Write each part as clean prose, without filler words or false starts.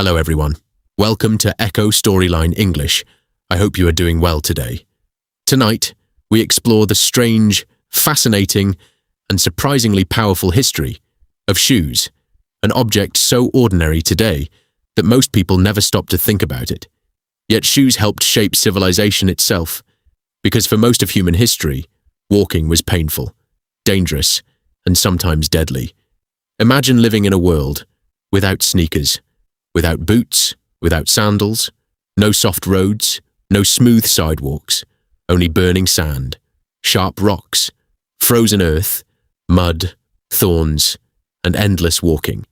Hello everyone. Welcome to Echo Storyline English. I hope you are doing well today. Tonight, we explore the strange, fascinating, and surprisingly powerful history of shoes, an object so ordinary today that most people never stop to think about it. Yet shoes helped shape civilization itself, because for most of human history, walking was painful, dangerous, and sometimes deadly. Imagine living in a world without sneakers, without boots, without sandals, no soft roads, no smooth sidewalks, only burning sand, sharp rocks, frozen earth, mud, thorns, and endless walking.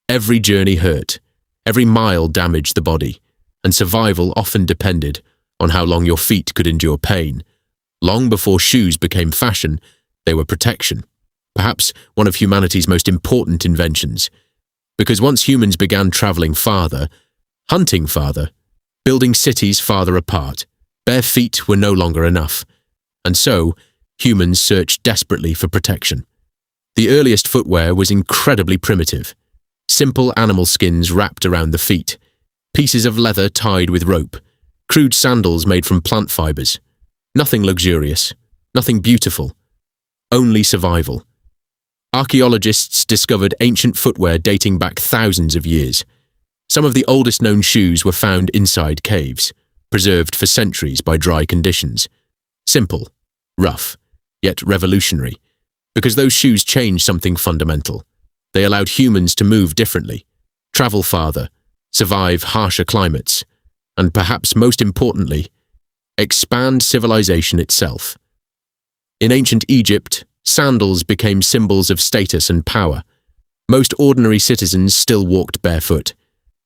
Every journey hurt, every mile damaged the body, and survival often depended on how long your feet could endure pain. Long before shoes became fashion, they were protection, perhaps one of humanity's most important inventions. Because once humans began traveling farther, hunting farther, building cities farther apart, bare feet were no longer enough, and so humans searched desperately for protection. The earliest footwear was incredibly primitive. Simple animal skins wrapped around the feet, pieces of leather tied with rope, crude sandals made from plant fibers. Nothing luxurious, nothing beautiful, only survival. Archaeologists discovered ancient footwear dating back thousands of years. Some of the oldest known shoes were found inside caves, preserved for centuries by dry conditions. Simple, rough, yet revolutionary, because those shoes changed something fundamental. They allowed humans to move differently, travel farther, survive harsher climates, and perhaps most importantly, expand civilization itself. In ancient Egypt, sandals became symbols of status and power. Most ordinary citizens still walked barefoot,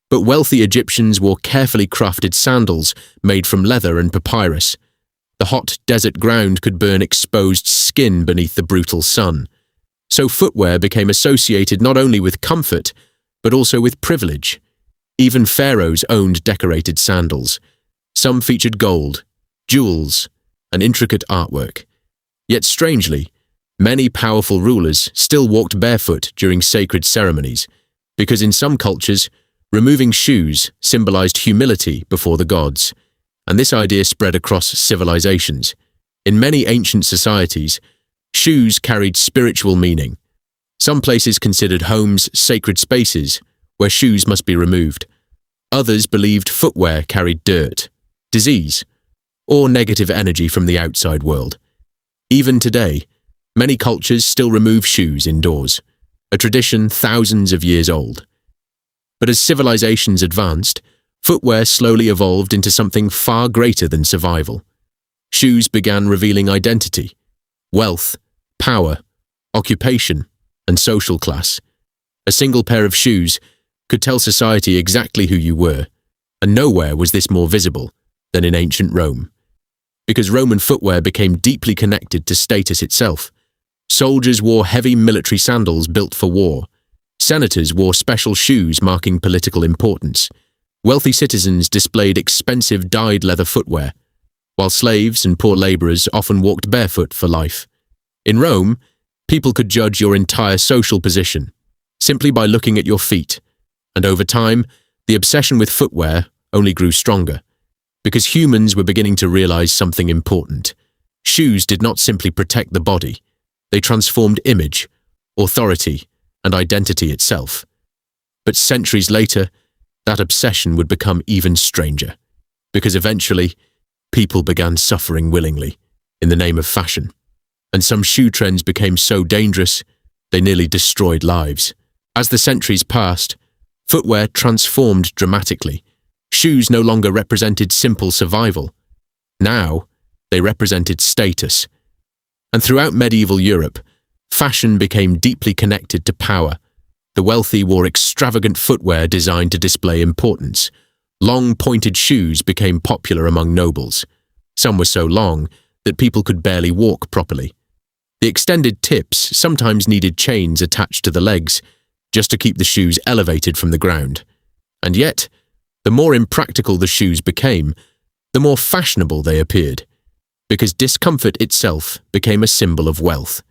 but wealthy Egyptians wore carefully crafted sandals made from leather and papyrus. The hot desert ground could burn exposed skin beneath the brutal sun. So footwear became associated not only with comfort, but also with privilege. Even pharaohs owned decorated sandals. Some featured gold, jewels, and intricate artwork. Yet strangely, many powerful rulers still walked barefoot during sacred ceremonies, because in some cultures, removing shoes symbolized humility before the gods, and this idea spread across civilizations. In many ancient societies, shoes carried spiritual meaning. Some places considered homes sacred spaces where shoes must be removed. Others believed footwear carried dirt, disease, or negative energy from the outside world. Even today, many cultures still remove shoes indoors, a tradition thousands of years old. But as civilizations advanced, footwear slowly evolved into something far greater than survival. Shoes began revealing identity, wealth, power, occupation, and social class. A single pair of shoes could tell society exactly who you were, and nowhere was this more visible than in ancient Rome. Because Roman footwear became deeply connected to status itself. Soldiers wore heavy military sandals built for war. Senators wore special shoes marking political importance. Wealthy citizens displayed expensive dyed leather footwear, while slaves and poor laborers often walked barefoot for life. In Rome, people could judge your entire social position simply by looking at your feet, and over time, the obsession with footwear only grew stronger, because humans were beginning to realize something important. Shoes did not simply protect the body. They transformed image, authority, and identity itself. But centuries later, that obsession would become even stranger, because eventually, people began suffering willingly in the name of fashion. And some shoe trends became so dangerous, they nearly destroyed lives. As the centuries passed, footwear transformed dramatically. Shoes no longer represented simple survival. Now, they represented status. And throughout medieval Europe, fashion became deeply connected to power. The wealthy wore extravagant footwear designed to display importance. Long, pointed shoes became popular among nobles. Some were so long that people could barely walk properly. The extended tips sometimes needed chains attached to the legs, just to keep the shoes elevated from the ground. And yet, the more impractical the shoes became, the more fashionable they appeared, because discomfort itself became a symbol of wealth.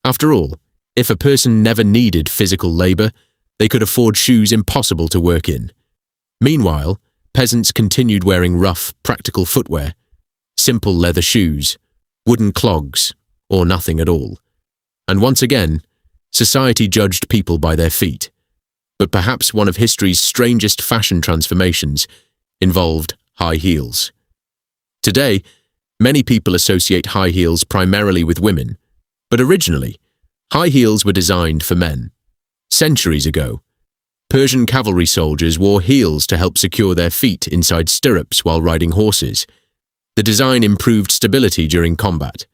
After all, if a person never needed physical labor, they could afford shoes impossible to work in. Meanwhile, peasants continued wearing rough, practical footwear, simple leather shoes, wooden clogs, or nothing at all. And once again, society judged people by their feet. But perhaps one of history's strangest fashion transformations involved high heels. Today, many people associate high heels primarily with women, but originally, high heels were designed for men. Centuries ago, Persian cavalry soldiers wore heels to help secure their feet inside stirrups while riding horses. The design improved stability during combat.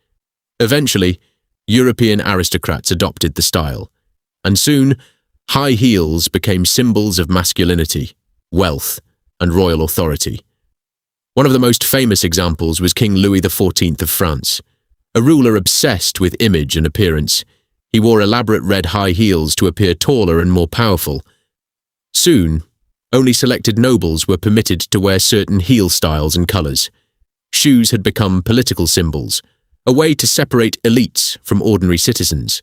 Eventually, European aristocrats adopted the style, and soon, high heels became symbols of masculinity, wealth, and royal authority. One of the most famous examples was King Louis XIV of France, a ruler obsessed with image and appearance. He wore elaborate red high heels to appear taller and more powerful. Soon, only selected nobles were permitted to wear certain heel styles and colors. Shoes had become political symbols, a way to separate elites from ordinary citizens.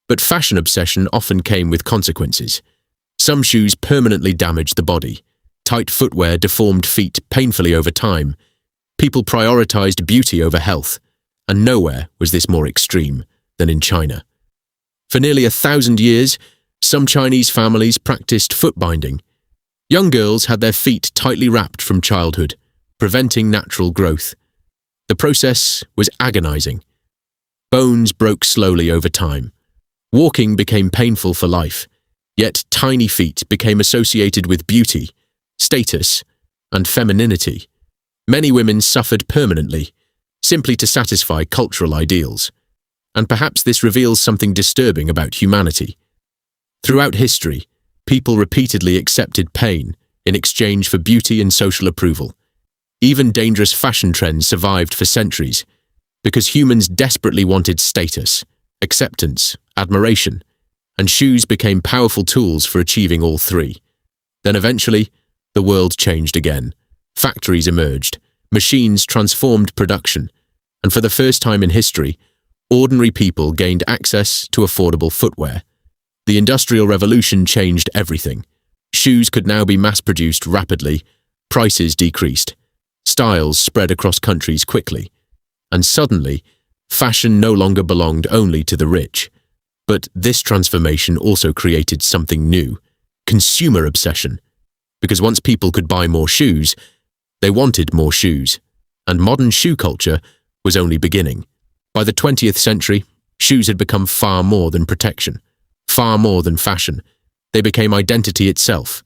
But fashion obsession often came with consequences. Some shoes permanently damaged the body. Tight footwear deformed feet painfully over time. People prioritized beauty over health, and nowhere was this more extreme than in China. For nearly 1,000 years, some Chinese families practiced foot binding. Young girls had their feet tightly wrapped from childhood, preventing natural growth. The process was agonizing. Bones broke slowly over time. Walking became painful for life, yet tiny feet became associated with beauty, status, and femininity. Many women suffered permanently, simply to satisfy cultural ideals. And perhaps this reveals something disturbing about humanity. Throughout history, people repeatedly accepted pain in exchange for beauty and social approval. Even dangerous fashion trends survived for centuries because humans desperately wanted status, acceptance, admiration, and shoes became powerful tools for achieving all three. Then eventually, the world changed again. Factories emerged, machines transformed production, and for the first time in history, ordinary people gained access to affordable footwear. The Industrial Revolution changed everything. Shoes could now be mass-produced rapidly, prices decreased, styles spread across countries quickly, and suddenly, fashion no longer belonged only to the rich. But this transformation also created something new: consumer obsession. Because once people could buy more shoes, they wanted more shoes, and modern shoe culture was only beginning. By the 20th century, shoes had become far more than protection, far more than fashion. They became identity itself.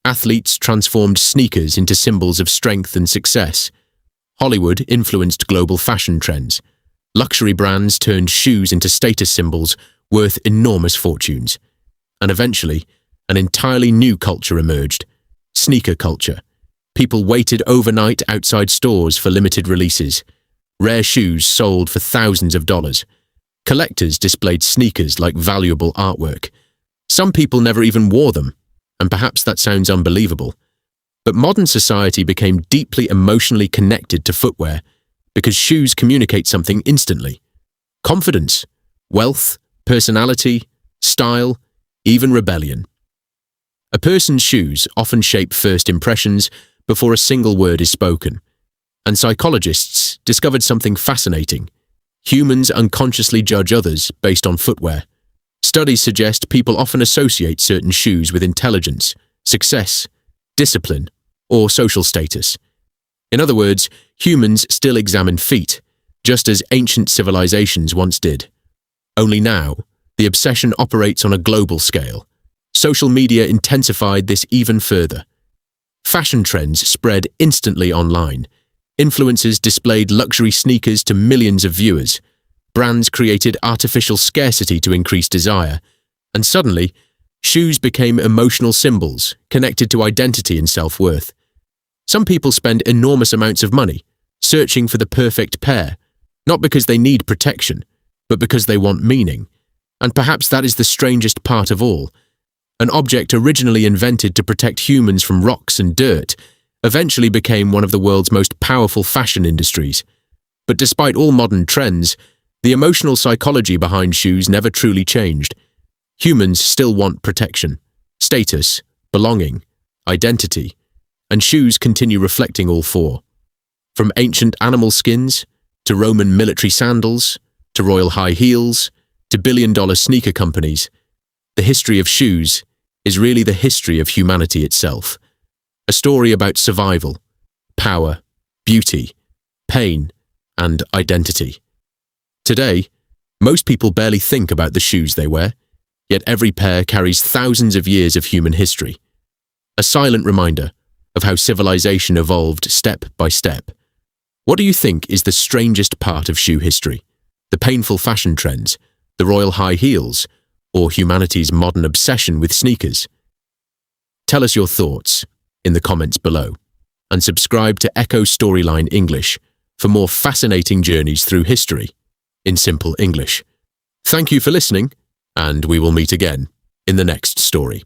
Athletes transformed sneakers into symbols of strength and success. Hollywood influenced global fashion trends. Luxury brands turned shoes into status symbols worth enormous fortunes. And eventually, an entirely new culture emerged: sneaker culture. People waited overnight outside stores for limited releases. Rare shoes sold for thousands of dollars. Collectors displayed sneakers like valuable artwork. Some people never even wore them, and perhaps that sounds unbelievable. But modern society became deeply emotionally connected to footwear because shoes communicate something instantly: confidence, wealth, personality, style, even rebellion. A person's shoes often shape first impressions before a single word is spoken. And psychologists discovered something fascinating. Humans unconsciously judge others based on footwear. Studies suggest people often associate certain shoes with intelligence, success, discipline, or social status. In other words, humans still examine feet, just as ancient civilizations once did. Only now, the obsession operates on a global scale. Social media intensified this even further. Fashion trends spread instantly online. Influencers displayed luxury sneakers to millions of viewers. Brands created artificial scarcity to increase desire. And suddenly, shoes became emotional symbols connected to identity and self-worth. Some people spend enormous amounts of money searching for the perfect pair, not because they need protection, but because they want meaning. And perhaps that is the strangest part of all. An object originally invented to protect humans from rocks and dirt eventually became one of the world's most powerful fashion industries. But despite all modern trends, the emotional psychology behind shoes never truly changed. Humans still want protection, status, belonging, identity. and shoes continue reflecting all four. From ancient animal skins, to Roman military sandals, to royal high heels, to billion-dollar sneaker companies, the history of shoes is really the history of humanity itself. A story about survival, power, beauty, pain, and identity. Today, most people barely think about the shoes they wear, yet every pair carries thousands of years of human history. A silent reminder of how civilization evolved step by step. What do you think is the strangest part of shoe history? The painful fashion trends, the royal high heels, or humanity's modern obsession with sneakers? Tell us your thoughts in the comments below, and subscribe to Echo Storyline English for more fascinating journeys through history in simple English. Thank you for listening, and we will meet again in the next story.